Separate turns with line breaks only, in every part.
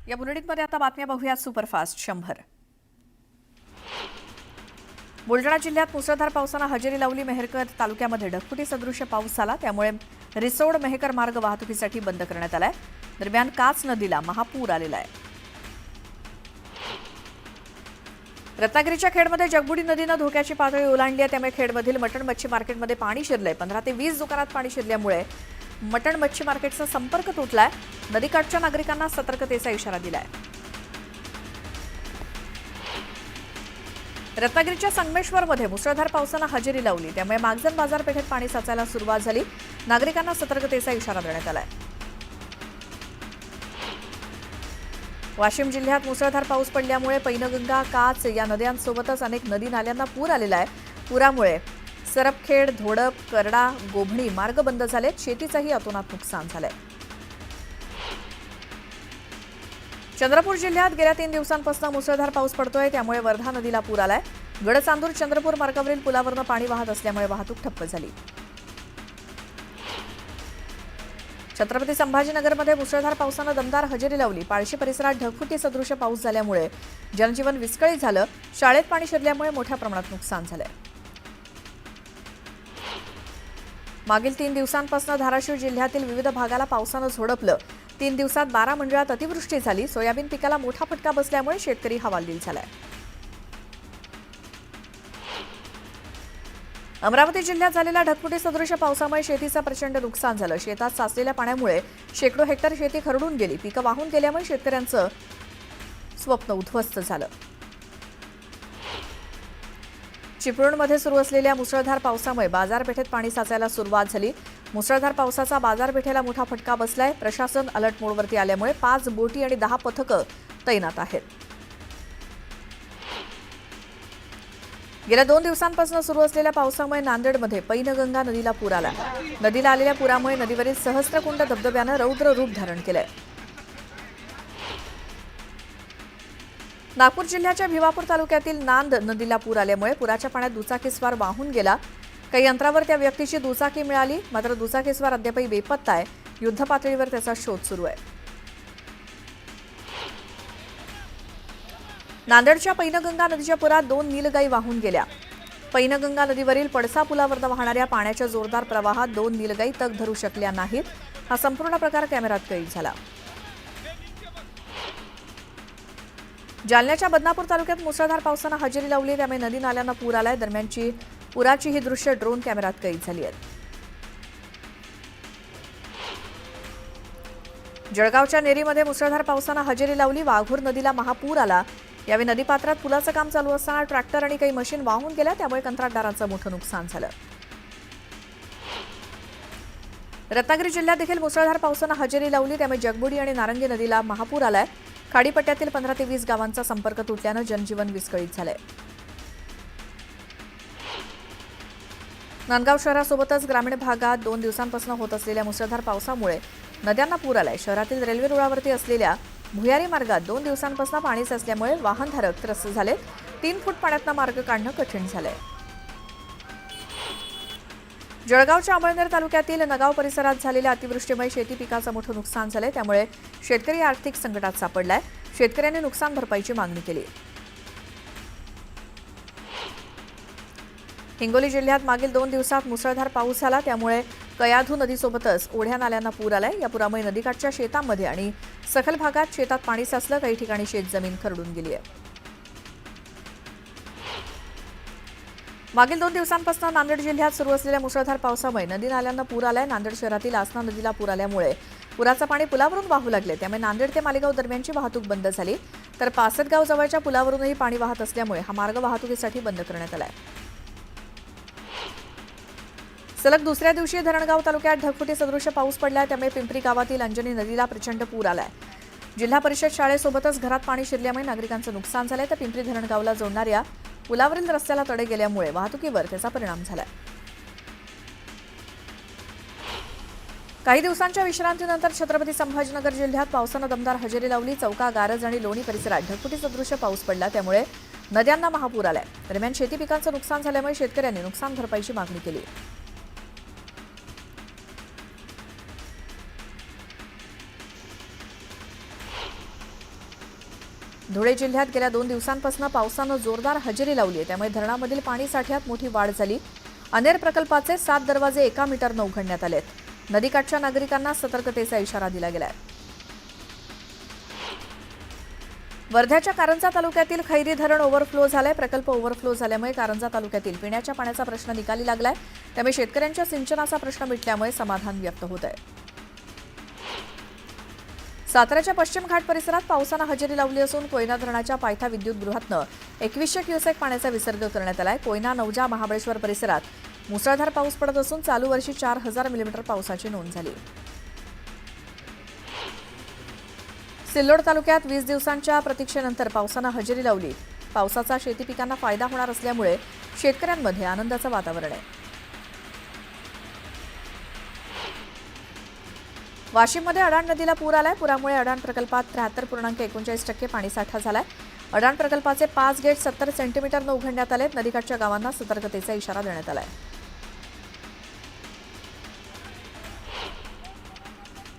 या बुलेटिनमध्ये आता बातम्या बघूयात सुपरफास्ट 100. बुलढाणा जिल्ह्यात मुसळधार पावसानं हजेरी लावली. मेहकर तालुक्यामध्ये ढगफुटी सदृश्य पाऊस झाला, त्यामुळे रिसोड मेहकर मार्ग वाहतुकीसाठी बंद करण्यात आलाय. दरम्यान कास नदीला महापूर आलेला आहे. रत्नागिरीच्या खेडमध्ये जगबुडी नदीनं धोक्याची पातळी ओलांडली आहे, त्यामुळे खेडमधील मटण मच्छी मार्केटमध्ये पाणी शिरलंय. 15 ते 20 दुकानात पाणी शिरल्यामुळे मटण मच्छी मार्केटचा संपर्क तुटलाय. नदीकाठच्या नागरिकांना सतर्कतेचा इशारा दिलाय. रत्नागिरीच्या संगमेश्वरमध्ये मुसळधार पावसानं हजेरी लावली, त्यामुळे मागजन बाजारपेठेत पाणी साचायला सुरुवात झाली. नागरिकांना सतर्कतेचा इशारा देण्यात आलाय. वाशिम जिल्ह्यात मुसळधार पाऊस पडल्यामुळे पैनगंगा, काच या नद्यांसोबतच अनेक नदी नाल्यांना पूर आलेला आहे. पुरामुळे सरपखेड, धोडप, करडा, गोभणी मार्ग बंद झालेत. शेतीचंही अतोनात नुकसान झालंय. चंद्रपूर जिल्ह्यात गेल्या 3 दिवसांपासून मुसळधार पाऊस पडतोय, त्यामुळे वर्धा नदीला पूर आलाय. गडचांदूर चंद्रपूर मार्गावरील पुलावरनं पाणी वाहत असल्यामुळे वाहतूक ठप्प झाली. छत्रपती संभाजीनगरमध्ये मुसळधार पावसानं दमदार हजेरी लावली. पाळशी परिसरात ढगफुटी सदृश्य पाऊस झाल्यामुळे जनजीवन विस्कळीत झालं. शाळेत पाणी शिरल्यामुळे मोठ्या प्रमाणात नुकसान झालंय. मागील 3 दिवसांपासून धाराशिव जिल्ह्यातील विविध भागाला पावसानं झोडपलं. 3 दिवसात 12 मंडळात अतिवृष्टी झाली. सोयाबीन पिकाला मोठा फटका बसल्यामुळे शेतकरी हवालदिल झालाय. अमरावती जिल्ह्यात झालेल्या ढगफुटी सदृश्य पावसामुळे शेतीचं प्रचंड नुकसान झालं. शेतात साचलेल्या पाण्यामुळे शेकडो हेक्टर शेती खरडून गेली. पिकं वाहून गेल्यामुळे शेतकऱ्यांचं स्वप्न उद्ध्वस्त झालं. चिपळूणमध्ये सुरू असलेल्या मुसळधार पावसामुळे बाजारपेठेत पाणी साचायला सुरुवात झाली. मुसळधार पावसाचा बाजारपेठेला मोठा फटका बसलाय. प्रशासन अलर्ट मोडवरती आल्यामुळे 5 बोटी आणि 10 पथकं तैनात आहेत. गेल्या 2 दिवसांपासून सुरू असलेल्या पावसामुळे नांदेडमध्ये पैनगंगा नदीला पूर आला. नदीला आलेल्या पुरामुळे नदीवरील सहस्त्रकुंड धबधब्यानं रौद्र रूप धारण केलंय. नागपूर जिल्ह्याच्या भिवापूर तालुक्यातील नांद नदीला पूर आल्यामुळे पुराच्या पाण्यात दुचाकीस्वार वाहून गेला. काही अंतरावर त्या व्यक्तीची दुचाकी मिळाली, मात्र दुचाकीस्वार अद्यापही बेपत्ता आहे. युद्धपातळीवर त्याचा शोध सुरू आहे. नांदेडच्या पैनगंगा नदीच्या पुरात 2 नीलगाई वाहून गेल्या. पैनगंगा नदीवरील पडसा पुलावर वाहणाऱ्या पाण्याच्या जोरदार प्रवाहात 2 नीलगाई तग धरू शकल्या नाहीत. हा संपूर्ण प्रकार कॅमेऱ्यात कैद झाला. जालन्याच्या बदनापूर तालुक्यात मुसळधार पावसानं हजेरी लावली, त्यामुळे नदी नाल्यांना पूर आलाय. दरम्यानची पुराची ही दृश्य ड्रोन कॅमेऱ्यात कैद झाली आहेत. जळगावच्या नेरीमध्ये मुसळधार पावसानं हजेरी लावली. वाघूर नदीला महापूर आला. यावेळी नदीपात्रात पुलाचं काम चालू असताना ट्रॅक्टर आणि काही मशीन वाहून गेल्या, त्यामुळे कंत्राटदारांचं मोठं नुकसान झालं. रत्नागिरी जिल्ह्यात देखील मुसळधार पावसानं हजेरी लावली, त्यामुळे जगबुडी आणि नारंगी नदीला महापूर आलाय. खाडीपट्ट्यातील 15 ते 20 गावांचा संपर्क तुटल्यानं जनजीवन विस्कळीत झालंय. नांदगाव शहरासोबतच ग्रामीण भागात 2 दिवसांपासून होत असलेल्या मुसळधार पावसामुळे नद्यांना पूर आलाय. शहरातील रेल्वे रुळावरती असलेल्या भुयारी मार्गात 2 दिवसांपासून पाणी साचल्यामुळे वाहनधारक त्रस्त झालेत. 3 फूट पाण्यातनं मार्ग काढणं कठीण झालंय. जळगावच्या अमळनेर तालुक्यातील नगाव परिसरात झालेल्या अतिवृष्टीमुळे शेती पिकाचं मोठं नुकसान झालंय, त्यामुळे शेतकरी आर्थिक संकटात सापडलाय. शेतकऱ्यांनी नुकसान भरपाईची मागणी केली. हिंगोली जिल्ह्यात मागील 2 दिवसात मुसळधार पाऊस झाला, त्यामुळे कयाधू नदीसोबतच ओढ्या नाल्यांना पूर आलाय. या पुरामुळे नदीकाठच्या शेतांमध्ये आणि सखल भागात शेतात पाणी साचलं. काही ठिकाणी शेतजमीन खरडून गेली आहे. मागील 2 दिवसांपासून नांदेड जिल्ह्यात सुरू असलेल्या मुसळधार पावसामुळे नदी नाल्यांना पूर आलाय. नांदेड शहरातील आसना नदीला पूर आल्यामुळे पुराचं पाणी पुलावरून वाहू लागले, त्यामुळे नांदेड ते मालेगाव दरम्यानची वाहतूक बंद झाली. तर पासदगाव जवळच्या पुलावरूनही पाणी वाहत असल्यामुळे हा मार्ग वाहतुकीसाठी बंद करण्यात आलाय. सलग दुसऱ्या दिवशी धरणगाव तालुक्यात ढगफुटी सदृश्य पाऊस पडलाय, त्यामुळे पिंपरी गावातील अंजनी नदीला प्रचंड पूर आलाय. जिल्हा परिषद शाळेसोबतच घरात पाणी शिरल्यामुळे नागरिकांचं नुकसान झालंय. तर पिंपरी धरणगावला जोडणाऱ्या पुलावरील रस्त्याला तडे गेल्यामुळे वाहतुकीवर त्याचा परिणाम झालाय. काही दिवसांच्या विश्रांतीनंतर छत्रपती संभाजीनगर जिल्ह्यात पावसानं दमदार हजेरी लावली. चौका, गारज आणि लोणी परिसरात ढगफुटी सदृश्य पाऊस पडला, त्यामुळे नद्यांना महापूर आलाय. दरम्यान शेती पिकांचं नुकसान झाल्यामुळे शेतकऱ्यांनी नुकसान भरपाईची मागणी केली. धुळे जिल्ह्यात गेल्या 2 दिवसांपासून पावसानं जोरदार हजेरी लावली आहे, त्यामुळे धरणामधील पाणी साठ्यात मोठी वाढ झाली। अनेर प्रकल्पाचे 7 दरवाजे 1 मीटरनं उघडण्यात आलेत। नदीकाठच्या नागरिकांना सतर्कतेचा इशारा दिला गेलाय। वर्ध्याच्या कारंजा तालुक्यातील खैरी धरण ओव्हरफ्लो झालंय। प्रकल्प ओव्हरफ्लो झाल्यामुळे कारंजा तालुक्यातील पिण्याच्या पाण्याचा प्रश्न निकाली लागलाय, त्यामुळे शेतकऱ्यांच्या सिंचनाचा प्रश्न मिटल्यामुळे समाधान व्यक्त होत आहे। साताऱ्याच्या पश्चिम घाट परिसरात पावसानं हजेरी लावली असून कोयना धरणाच्या पायथा विद्युतगृहातनं 2100 क्युसेक पाण्याचा विसर्ग करण्यात आलाय। कोयना, नवजा, महाबळेश्वर परिसरात मुसळधार पाऊस पडत असून चालू वर्षी 4000 मिलीमीटर पावसाची नोंद झाली। सिल्लोड तालुक्यात 20 दिवसांच्या प्रतीक्षेनंतर पावसानं हजेरी लावली। पावसाचा शेती पिकांना फायदा होणार असल्यामुळे शेतकऱ्यांमध्ये आनंदाचं वातावरण आहे। वाशिममध्ये अडाण नदीला पूर आलाय। पुरामुळे अडाण प्रकल्पात 73.39% पाणीसाठा झालाय। अडाण प्रकल्पाचे 5 गेट 70 सेंटीमीटरनं उघडण्यात आलेत। नदीकाठच्या गावांना सतर्कतेचा इशारा देण्यात आलाय।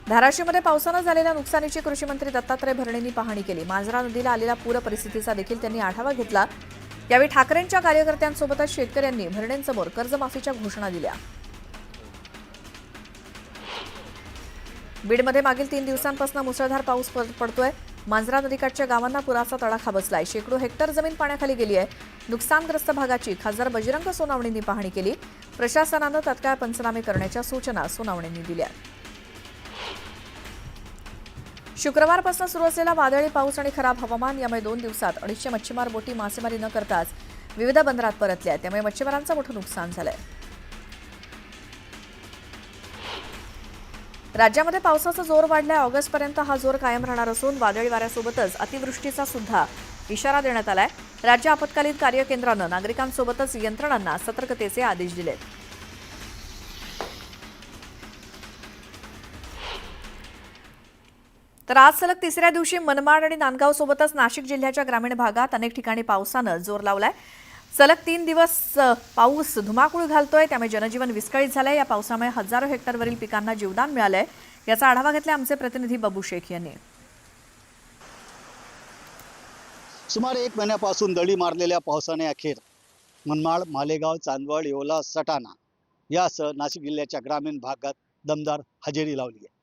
धाराशिवमध्ये पावसानं झालेल्या नुकसानीची कृषीमंत्री दत्तात्रय भरणेंनी पाहणी केली। मांजरा नदीला आलेल्या पूर परिस्थितीचा देखील त्यांनी आढावा घेतला। यावेळी ठाकरेंच्या कार्यकर्त्यांसोबतच शेतकऱ्यांनी भरणेंसमोर कर्जमाफीच्या घोषणा दिल्या। बीडमध्ये मागील 3 दिवसांपासून मुसळधार पाऊस पडतोय। मांजरा नदीकाठच्या गावांना पुराचा तडाखा बसलाय। शेकडो हेक्टर जमीन पाण्याखाली गेली आहे। नुकसानग्रस्त भागाची खासदार बजरंग सोनावणेंनी पाहणी केली। प्रशासनानं तत्काळ पंचनामे करण्याच्या सूचना सोनावणेंनी दिल्या। शुक्रवारपासून सुरू असलेला वादळी पाऊस आणि खराब हवामान यामुळे 2 दिवसात 250 मच्छीमार बोटी मासेमारी न करताच विविध बंदरात परतल्या, त्यामुळे मच्छीमारांचं मोठं नुकसान झालंय। राज्यामध्ये पावसाचा जोर वाढलाय। ऑगस्टपर्यंत हा जोर कायम राहणार असून वादळी वाऱ्यासोबतच अतिवृष्टीचा सुद्धा इशारा देण्यात आलाय। राज्य आपत्कालीन कार्य केंद्रानं नागरिकांसोबतच यंत्रणांना सतर्कतेचे आदेश दिलेत। तर आज सलग 3ऱ्या दिवशी मनमाड आणि नांदगाव सोबतच नाशिक जिल्ह्याच्या ग्रामीण भागात अनेक ठिकाणी पावसानं जोर लावलाय। सलग 3 दिवस पाऊस धुमाकूळ घालतोय, त्यामुळे जनजीवन विस्कळीत झालंय। या पावसामुळे हजारो हेक्टरवरील पिकांना जीवदान मिळालंय। याचा आढावा घेतला आमचे प्रतिनिधी बाबू शेख यांनी।
सुमारे 1 महिन्यापासून दडी मारलेल्या पावसाने अखेर मनमाड, मालेगाव, चांदवड, येवला, सटाणा यासह नाशिक जिल्ह्याच्या ग्रामीण भागात दमदार हजेरी लावली आहे।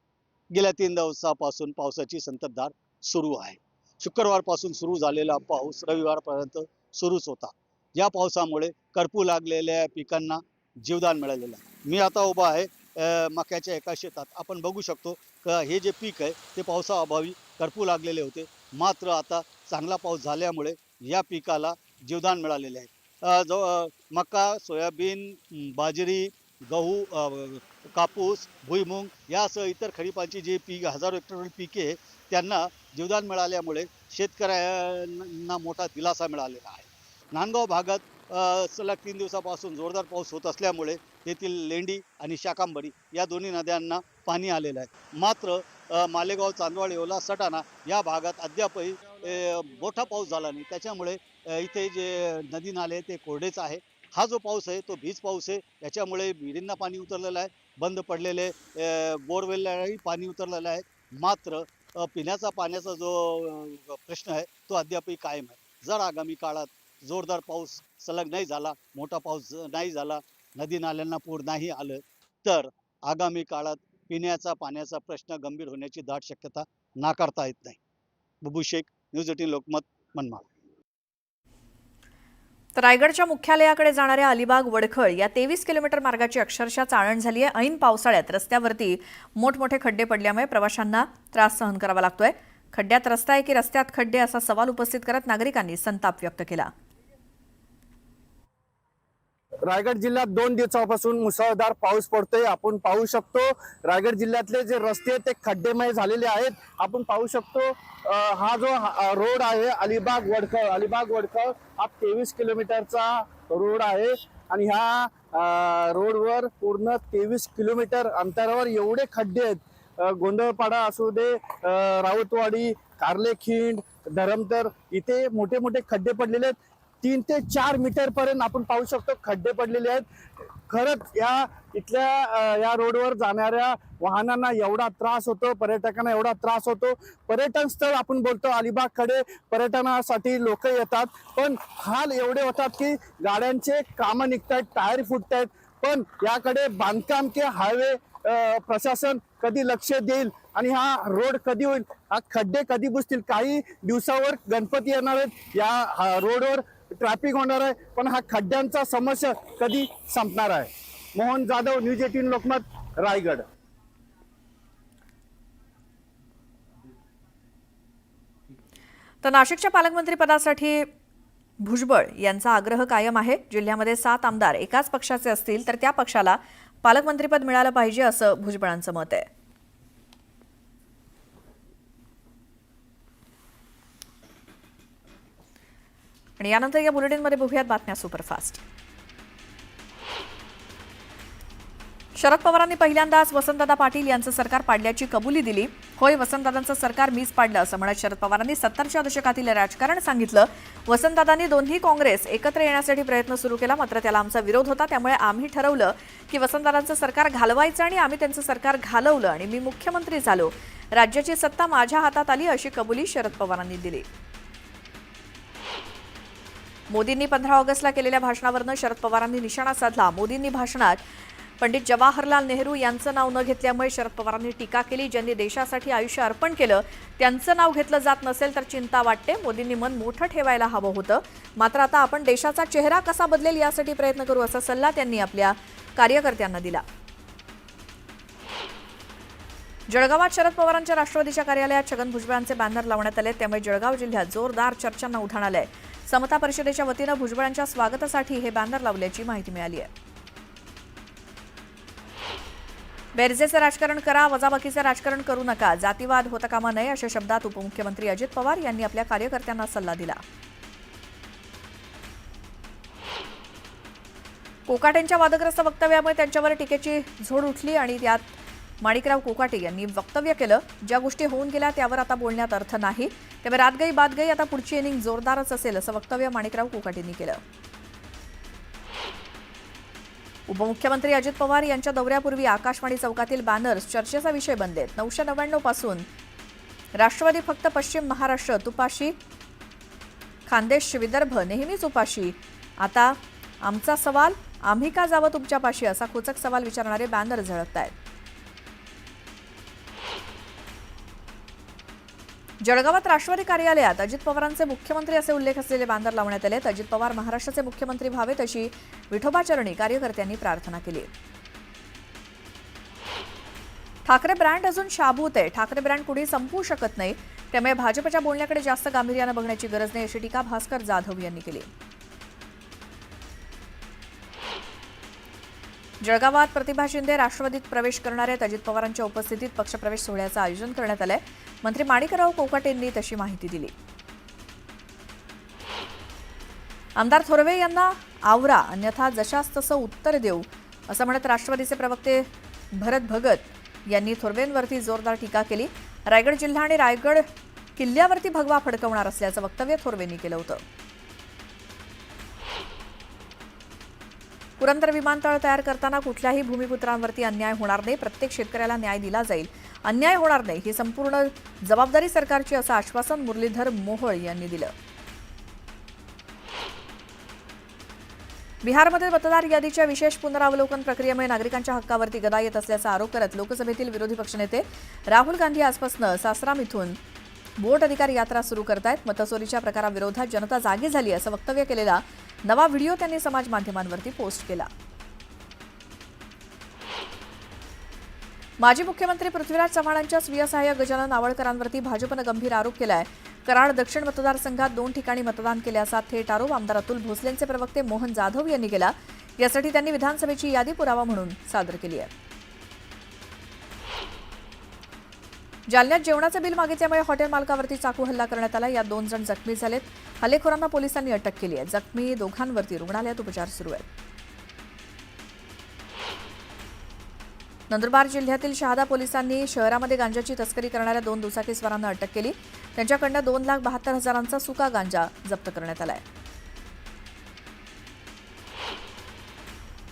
गेल्या 3 दिवसापासून पावसाची संततधार सुरू आहे। शुक्रवारपासून सुरू झालेला पाऊस रविवारपर्यंत सुरूच होता। या पावसामुळे करपू लागलेल्या पिकांना जीवदान मिळालेलं आहे। मी आता उभा आहे मक्याच्या एका शेतात। आपण बघू शकतो की हे जे पीक आहे ते पावसाअभावी करपू लागलेले होते, मात्र आता चांगला पाऊस झाल्यामुळे या पिकाला जीवदान मिळालेले आहे। मका, सोयाबीन, बाजरी, गहू, कापूस, भुईमुग यासह इतर खरीपांची जी हजारो हेक्टरवरील पिके आहे त्यांना जीवदान मिळाल्यामुळे शेतकऱ्यांना मोठा दिलासा मिळालेला आहे। नांदगाव भागात सलग 3 दिवसापासून जोरदार पाऊस होत असल्यामुळे तेथील लेंडी आणि शाकांबरी या दोन्ही नद्यांना पाणी आलेलं आहे। मात्र मालेगाव, चांदवड, येवला, सटाणा या भागात अद्यापही मोठा पाऊस झाला नाही, त्याच्यामुळे इथे जे नदी नाले ते कोरडेच आहे। हा जो पाऊस आहे तो भीज पाऊस आहे, याच्यामुळे विहिरींना पाणी उतरलेलं आहे, बंद पडलेले बोरवेललाही पाणी उतरलेलं आहे। मात्र पिण्याचा पाण्याचा जो प्रश्न आहे तो अद्यापही कायम आहे। जर आगामी काळात जोरदार पाऊस सलग नाही झाला, मोठा पाऊस नाही झाला, नदी नाल्यांना पूर नाही आलं तर आगामी काळात पिण्याचा पाण्याचा प्रश्न गंभीर होण्याची दाट शक्यता नाकारता येत नाही। बाबू शेख, न्यूज 18 लोकमत, मनमाड।
तर रायगडच्या मुख्यालयाकडे जाणाऱ्या अलिबाग वडखळ या 23 किलोमीटर मार्गाची अक्षरशः चाळण झाली आहे। ऐन पावसाळ्यात रस्त्यावरती मोठमोठे खड्डे पडल्यामुळे प्रवाशांना त्रास सहन करावा लागतोय। खड्ड्यात रस्ता आहे की रस्त्यात खड्डे असा सवाल उपस्थित करत नागरिकांनी संताप व्यक्त केला।
रायगड जिल्ह्यात 2 दिवसापासून मुसळधार पाऊस पडतोय। आपण पाहू शकतो रायगड जिल्ह्यातले जे रस्ते ते खड्डेमय झालेले आहेत। आपण पाहू शकतो हा जो रोड आहे अलिबाग वडखळ हा 23 किलोमीटरचा रोड आहे आणि ह्या रोडवर पूर्ण 23 किलोमीटर अंतरावर एवढे खड्डे आहेत। गोंधळपाडा असू दे, राऊतवाडी, कार्लेखिंड, धरमतर इथे मोठे मोठे खड्डे पडलेले आहेत। 3 ते 4 मीटर पर्यंत आपण पाहू शकतो खड्डे पडलेले आहेत। खरंच या इथल्या या रोडवर जाणाऱ्या वाहनांना एवढा त्रास होतो, पर्यटकांना एवढा त्रास होतो. पर्यटन स्थळ आपण बोलतो अलिबागकडे पर्यटनासाठी लोक येतात, पण हाल एवढे होतात की गाड्यांचे कामं निघतात, टायर फुटतात. पण याकडे बांधकाम के हायवे प्रशासन कधी लक्ष देईल आणि हा रोड कधी होईल, हा खड्डे कधी बुजतील? काही दिवसावर गणपती येणार आहेत, या रोडवर ट्रॅफिक होणार आहे, पण हा खड्ड्यांचा समस्या कधी संपणार आहे? मोहन जाधव, न्यूज 18 लोकमत, रायगड.
तर नाशिकच्या पालकमंत्री पदासाठी भुजबळ यांचा आग्रह कायम आहे. जिल्ह्यामध्ये 7 आमदार एकाच पक्षाचे असतील तर त्या पक्षाला पालकमंत्रीपद मिळालं पाहिजे असं भुजबळांचं मत आहे. आणि यानंतर या बुलेटिनमध्ये बघूयात बातम्या सुपरफास्ट. शरद पवारांनी पहिल्यांदाच वसंतदादा पाटील यांचं सरकार पाडल्याची कबुली दिली. होय, वसंतदादांचं सरकार मीच पाडलं असं म्हणत शरद पवारांनी 70च्या दशकातील राजकारण सांगितलं. वसंतदादांनी दोन्ही काँग्रेस एकत्र येण्यासाठी प्रयत्न सुरू केला, मात्र त्याला आमचा विरोध होता. त्यामुळे आम्ही ठरवलं की वसंतदादांचं सरकार घालवायचं आणि आम्ही त्यांचं सरकार घालवलं आणि मी मुख्यमंत्री झालो. राज्याची सत्ता माझ्या हातात आली अशी कबुली शरद पवारांनी दिली. मोदींनी 15 ऑगस्टला केलेल्या भाषणावरनं शरद पवारांनी निशाणा साधला. मोदींनी भाषणात पंडित जवाहरलाल नेहरू यांचं नाव न घेतल्यामुळे शरद पवारांनी टीका केली. ज्यांनी देशासाठी आयुष्य अर्पण केलं त्यांचं नाव घेतलं जात नसेल तर चिंता वाटते. मोदींनी मन मोठं ठेवायला हवं होतं, मात्र आता आपण देशाचा चेहरा कसा बदलेल यासाठी प्रयत्न करू असा सल्ला त्यांनी आपल्या कार्यकर्त्यांना दिला. जळगावात शरद पवारांच्या राष्ट्रवादीच्या कार्यालयात छगन भुजबळांचे बॅनर लावण्यात आले, त्यामुळे जळगाव जिल्ह्यात जोरदार चर्चांना उधाण आलंय. समता परिषदेच्या वतीनं भुजबळांच्या स्वागतासाठी हे बॅनर लावल्याची माहिती मिळाली आहे. बेरजेचं राजकारण करा, वजाबाकीचं राजकारण करू नका, जातीवाद होता कामा नये अशा शब्दात उपमुख्यमंत्री अजित पवार यांनी आपल्या कार्यकर्त्यांना सल्ला दिला. कोकाटेंच्या वादग्रस्त वक्तव्यामुळे त्यांच्यावर टीकेची झोड उठली आणि त्यात माणिकराव कोकाटे यांनी वक्तव्य केलं, ज्या गोष्टी होऊन गेल्या त्यावर आता बोलण्यात अर्थ नाही, त्यामुळे रातगई बादगई आता पुढची इनिंग जोरदारच असेल असं वक्तव्य माणिकराव कोकाटेंनी केलं. उपमुख्यमंत्री अजित पवार यांच्या दौऱ्यापूर्वी आकाशवाणी चौकातील बॅनर्स चर्चेचा विषय बनलेत. 999 पासून राष्ट्रवादी फक्त पश्चिम महाराष्ट्र तुपाशी, खानदेश विदर्भ नेहमीच उपाशी, आता आमचा सवाल आम्ही का जावं तुमच्यापाशी असा खोचक सवाल विचारणारे बॅनर झळकत आहेत. जळगावात राष्ट्रवादी कार्यालयात अजित पवारांचे मुख्यमंत्री असे उल्लेख असलेले बॅनर लावण्यात आले. अजित पवार महाराष्ट्राचे मुख्यमंत्री व्हावेत अशी विठोबाचरणी कार्यकर्त्यांनी प्रार्थना केली. ठाकरे ब्रँड अजून शाबूत आहे, ठाकरे ब्रँड कुणी संपवू शकत नाही, त्यामुळे भाजपच्या बोलण्याकडे जास्त गांभीर्यानं बघण्याची गरज नाही अशी टीका भास्कर जाधव यांनी केली. जळगावात प्रतिभा शिंदे राष्ट्रवादीत प्रवेश करणार आहेत. अजित पवारांच्या उपस्थितीत पक्षप्रवेश सोहळ्याचं आयोजन करण्यात आलंय. मंत्री माणिकराव कोकाटेंनी तशी माहिती दिली. आमदार थोरवे यांना आवरा, अन्यथा जशास तसं उत्तर देऊ असं म्हणत राष्ट्रवादीचे प्रवक्ते भरत भगत यांनी थोरवेंवरती जोरदार टीका केली. रायगड जिल्हा आणि रायगड किल्ल्यावरती भगवा फडकवणार असल्याचं वक्तव्य थोरवेंनी केलं होतं. पुरंदर विमानतळ तयार करताना कुठल्याही भूमिपुत्रांवरती अन्याय होणार नाही, प्रत्येक शेतकऱ्याला न्याय दिला जाईल, अन्याय होणार नाही, ही संपूर्ण जबाबदारी सरकारची असं आश्वासन मुरलीधर मोहोळ यांनी दिलं. बिहारमध्ये मतदार यादीच्या विशेष पुनरावलोकन प्रक्रियेमुळे नागरिकांच्या हक्कावरती गदा येत असल्याचा आरोप करत लोकसभेतील विरोधी पक्षनेते राहुल गांधी आजपासून सासाराम इथून बोट अधिकार यात्रा सुरू करतायत. मतचोरीच्या प्रकाराविरोधात जनता जागी झाली असं वक्तव्य केलेला नवा व्हिडिओ त्यांनी समाज माध्यमांवरती पोस्ट केला. माजी मुख्यमंत्री पृथ्वीराज चव्हाणांच्या स्वीय सहाय्यक गजानन आवळकरांवरती भाजपनं गंभीर आरोप केलाय. कराड दक्षिण मतदारसंघात 2 ठिकाणी मतदान केल्याचा थेट आरोप आमदार अतुल भोसलेंचे प्रवक्ते मोहन जाधव यांनी केला. यासाठी त्यांनी विधानसभेची यादी पुरावा म्हणून सादर केली आहे. जालन्यात जेवणाचं बिल मागितल्यामुळे हॉटेल मालकावरती चाकू हल्ला करण्यात आला. यात 2 जण जखमी झालेत. हल्लेखोरांना पोलिसांनी अटक केली आहे. जखमी दोघांवरती रुग्णालयात उपचार सुरू आहेत. नंदुरबार जिल्ह्यातील शहादा पोलिसांनी शहरामध्ये गांजाची तस्करी करणाऱ्या 2 दुचाकीस्वारांना अटक केली. त्यांच्याकडनं 2,72,000चा सुका गांजा जप्त करण्यात आलाय.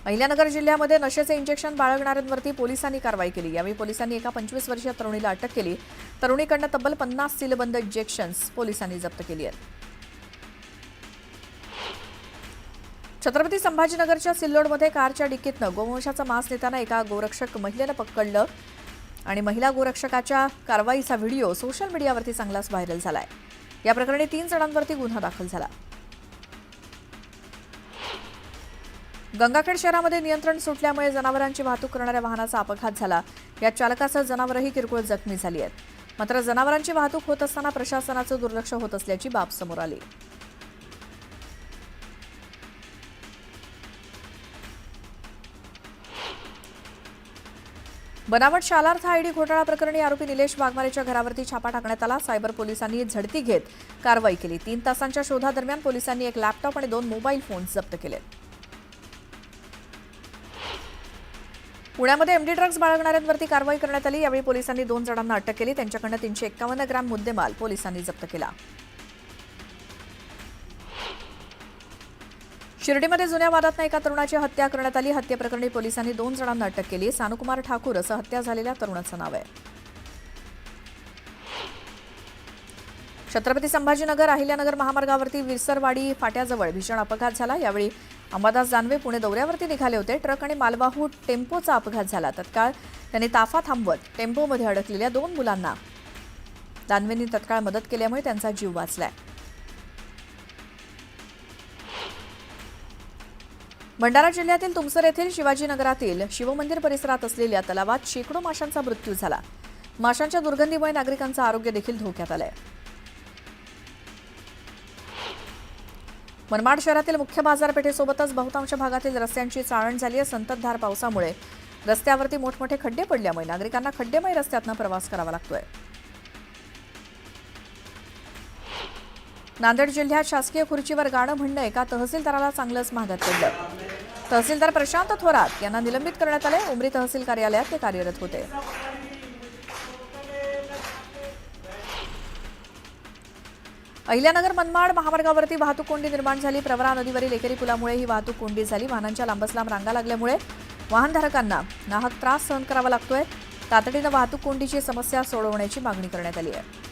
अहिल्यानगर जिल्ह्यामध्ये नशेचे इंजेक्शन बाळगणाऱ्यांवरती पोलिसांनी कारवाई केली। यावेळी पोलिसांनी एका 25 वर्षीय तरुणीला अटक केली। तरुणीकडनं तब्बल 50 सीलबंद इंजेक्शन्स पोलिसांनी जप्त केली आहेत। छत्रपती संभाजीनगरच्या सिल्लोडमध्ये कारच्या डिक्कीतनं गोवंशाचा मांस नेताना एका गोरक्षक महिलेनं पकडलं आणि महिला गोरक्षकाच्या कारवाईचा व्हिडिओ सोशल मीडियावरती चांगलाच व्हायरल झालाय। या प्रकरणी 3 जणांवरती गुन्हा दाखल झाला। गंगाखेड शहरामध्ये नियंत्रण सुटल्यामुळे जनावरांची वाहतूक करणाऱ्या वाहनाचा अपघात झाला। यात चालकासह जनावरही किरकोळ जखमी झाली आहेत। मात्र जनावरांची वाहतूक होत असताना प्रशासनाचं दुर्लक्ष होत असल्याची बाब समोर आली। बनावट शालार्थ आयडी घोटाळा प्रकरणी आरोपी निलेश वाघमारेच्या घरावरती छापा टाकण्यात आला। सायबर पोलिसांनी झडती घेत कारवाई केली। 3 तासांच्या शोधादरम्यान पोलिसांनी एक लॅपटॉप आणि 2 मोबाईल फोन जप्त केले। पुण्यामध्ये एमडी ड्रग्ज बाळगणाऱ्यांवरती कारवाई करण्यात आली। यावेळी पोलिसांनी 2 जणांना अटक केली। त्यांच्याकडनं 351 ग्रॅम मुद्देमाल पोलिसांनी जप्त केला। शिर्डीमध्ये जुन्या वादातनं एका तरुणाची हत्या करण्यात आली। हत्येप्रकरणी पोलिसांनी 2 जणांना अटक केली। सानुकुमार ठाकूर असं हत्या झालेल्या तरुणाचं नाव आहे। छत्रपती संभाजीनगर अहिल्यानगर महामार्गावरती विरसरवाडी फाट्याजवळ भीषण अपघात झाला। यावेळी अंबादास दानवे पुणे दौऱ्यावरती निघाले होते। ट्रक आणि मालवाहू टेम्पोचा अपघात झाला। तत्काळ त्यांनी ताफा थांबवत टेम्पोमध्ये अडकलेल्या 2 मुलांना दानवेंनी तत्काळ मदत केल्यामुळे त्यांचा जीव वाचलाय। भंडारा जिल्ह्यातील तुमसर येथील शिवाजीनगरातील शिवमंदिर परिसरात असलेल्या तलावात शेकडो माशांचा मृत्यू झाला। माशांच्या दुर्गंधीमुळे नागरिकांचं आरोग्य देखील धोक्यात आलंय। मनमाड शहरातील मुख्य बाजारपेठेसोबतच बहुतांश भागातील रस्त्यांची चाळण झाली आहे। संततधार पावसामुळे रस्त्यावरती मोठमोठे खड्डे पडल्यामुळे नागरिकांना खड्डेमय रस्त्यातनं प्रवास करावा लागतोय। नांदेड जिल्ह्यात शासकीय खुर्चीवर गाणं म्हणणं एका तहसीलदाराला चांगलंच महागात पडलं। तहसीलदार प्रशांत थोरात यांना निलंबित करण्यात आले। उमरी तहसील कार्यालयात ते कार्यरत होते। अहिल्यानगर मनमाड महामार्गावरती वाहतूक कोंडी निर्माण झाली। प्रवरा नदीवरील एकेरी पुलामुळे ही वाहतूक कोंडी झाली। वाहनांच्या लांबच लांब रांगा लागल्यामुळे वाहनधारकांना नाहक त्रास सहन करावा लागतोय। तातडीनं वाहतूक कोंडीची समस्या सोडवण्याची मागणी करण्यात आली आहे।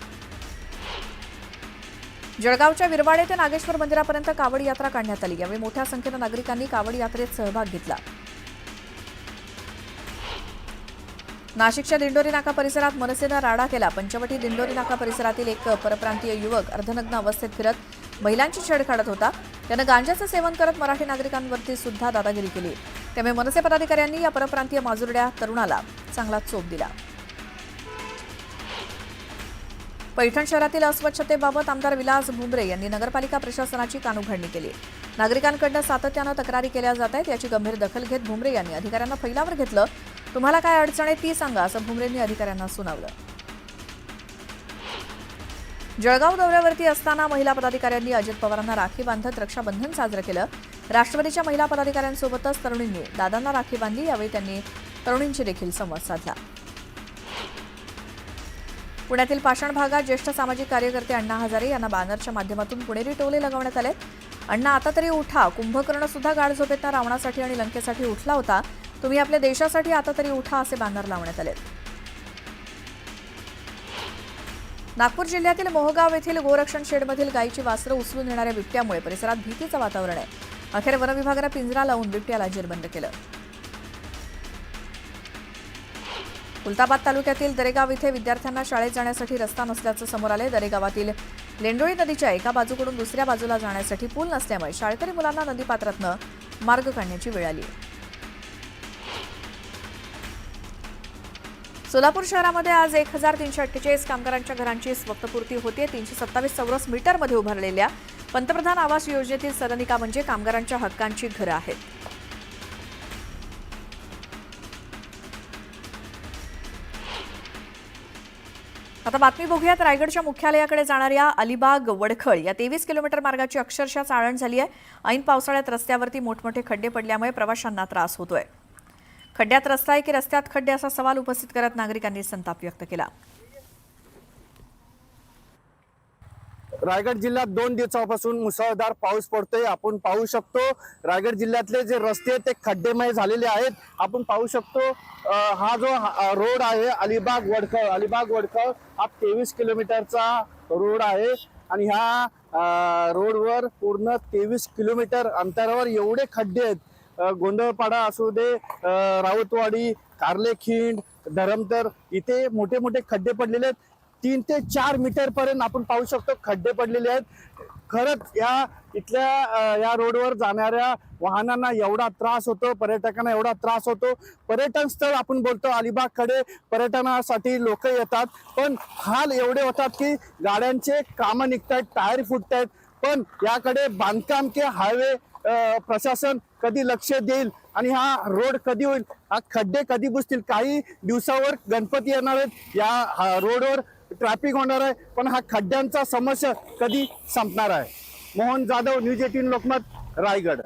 जळगावच्या विरवाडे ते नागेश्वर मंदिरापर्यंत कावड यात्रा काढण्यात आली। यावेळी मोठ्या संख्येनं नागरिकांनी कावड यात्रेत सहभाग घेतला। नाशिकच्या दिंडोरी नाका परिसरात मनसेनं राडा केला। पंचवटी दिंडोरी नाका परिसरातील एक परप्रांतीय युवक अर्धनग्न अवस्थेत फिरत महिलांची छेड काढत होता। त्यानं गांजाचं सेवन करत मराठी नागरिकांवरती सुद्धा दादागिरी केली। त्यामुळे मनसे पदाधिकाऱ्यांनी या परप्रांतीय माजुरड्या तरुणाला चांगला चोप दिला। पैठण शहरातील अस्वच्छतेबाबत आमदार विलास भुमरे यांनी नगरपालिका प्रशासनाची कानउघाडणी केली। नागरिकांकडून सातत्यानं तक्रारी केल्या जात आहेत। याची गंभीर दखल घेत भुमरे यांनी अधिकाऱ्यांना फैलावर घेतलं। तुम्हाला काय अडचण आहे ती सांगा असं भुमरेंनी अधिकाऱ्यांना सुनावलं। जळगाव दौऱ्यावरती असताना महिला पदाधिकाऱ्यांनी अजित पवारांना राखी बांधत रक्षाबंधन साजरं केलं। राष्ट्रवादीच्या महिला पदाधिकाऱ्यांसोबतच तरुणींनी दादांना राखी बांधली। यावेळी त्यांनी तरुणींशी देखील संवाद साधला। पुण्यातील पाषाण भागात ज्येष्ठ सामाजिक कार्यकर्ते अण्णा हजारे यांना बॅनरच्या माध्यमातून पुणेरी टोले लगावण्यात आले। अण्णा आता तरी उठा, कुंभकर्ण सुद्धा गाढ झोपेतनं रावणासाठी आणि लंकेसाठी उठला होता, तुम्ही आपल्या देशासाठी आता तरी उठा असे बॅनर लावण्यात आले। नागपूर जिल्ह्यातील मोहगाव येथील गोरक्षण शेडमधील गायीची वासरं उचलून येणाऱ्या बिबट्यामुळे परिसरात भीतीचं वातावरण आहे। अखेर वनविभागानं पिंजरा लावून बिबट्याला जेरबंद केलं। खुलताबाद तालुक्यातील दरेगाव इथे विद्यार्थ्यांना शाळेत जाण्यासाठी रस्ता नसल्याचं समोर आले। दरेगावातील लेंडोळी नदीच्या एका बाजूकडून दुसऱ्या बाजूला जाण्यासाठी पूल नसल्यामुळे शाळकरी मुलांना नदीपात्रातनं मार्ग काढण्याची वेळ आली। सोलापूर शहरामध्ये आज 1348 कामगारांच्या घरांची स्वप्नपूर्ती होते। 327 चौरस मीटरमध्ये उभारलेल्या पंतप्रधान आवास योजनेतील सदनिका म्हणजे कामगारांच्या हक्कांची घरं आहेत। आता बातमी बघूयात रायगडच्या मुख्यालयाकडे जाणाऱ्या अलिबाग वडखळ या 23 किलोमीटर मार्गाची अक्षरशः चाळण झाली आहे। ऐन पावसाळ्यात रस्त्यावरती मोठमोठे खड्डे पडल्यामुळे प्रवाशांना त्रास होतोय। खड्ड्यात रस्ता आहे की रस्त्यात खड्डे असा सवाल उपस्थित करत नागरिकांनी संताप व्यक्त केला।
रायगड जिल्ह्यात 2 दिवसापासून मुसळधार पाऊस पडतोय. आपण पाहू शकतो रायगड जिल्ह्यातले जे रस्ते आहेत ते खड्डेमय झालेले आहेत. आपण पाहू शकतो हा जो रोड आहे अलिबाग वडखळ हा 23 किलोमीटरचा रोड आहे आणि ह्या रोडवर पूर्ण 23 किलोमीटर अंतरावर एवढे खड्डे आहेत. गोंधळपाडा असू दे, राऊतवाडी, कार्लेखिंड, धरमतर इथे मोठे मोठे खड्डे पडलेले आहेत. 3 ते 4 मीटर पर्यंत आपण पाहू शकतो खड्डे पडलेले आहेत. खरंच या रोडवर जाणाऱ्या वाहनांना एवढा त्रास होतो, पर्यटकांना एवढा त्रास होतो. पर्यटन स्थळ आपण बोलतो अलिबागकडे पर्यटनासाठी लोक येतात, पण हाल एवढे होतात की गाड्यांचे कामं निघतात, टायर फुटतात. पण याकडे बांधकाम के हायवे प्रशासन कधी लक्ष देईल आणि हा रोड कधी होईल, हा खड्डे कधी बुजतील? काही दिवसावर गणपती येणार आहेत, या रोडवर ट्रॅफिक होणार आहे, पण हा खड्ड्यांचा समस्या कधी संपणार आहे? मोहन जाधव, न्यूज 18 लोकमत, रायगड.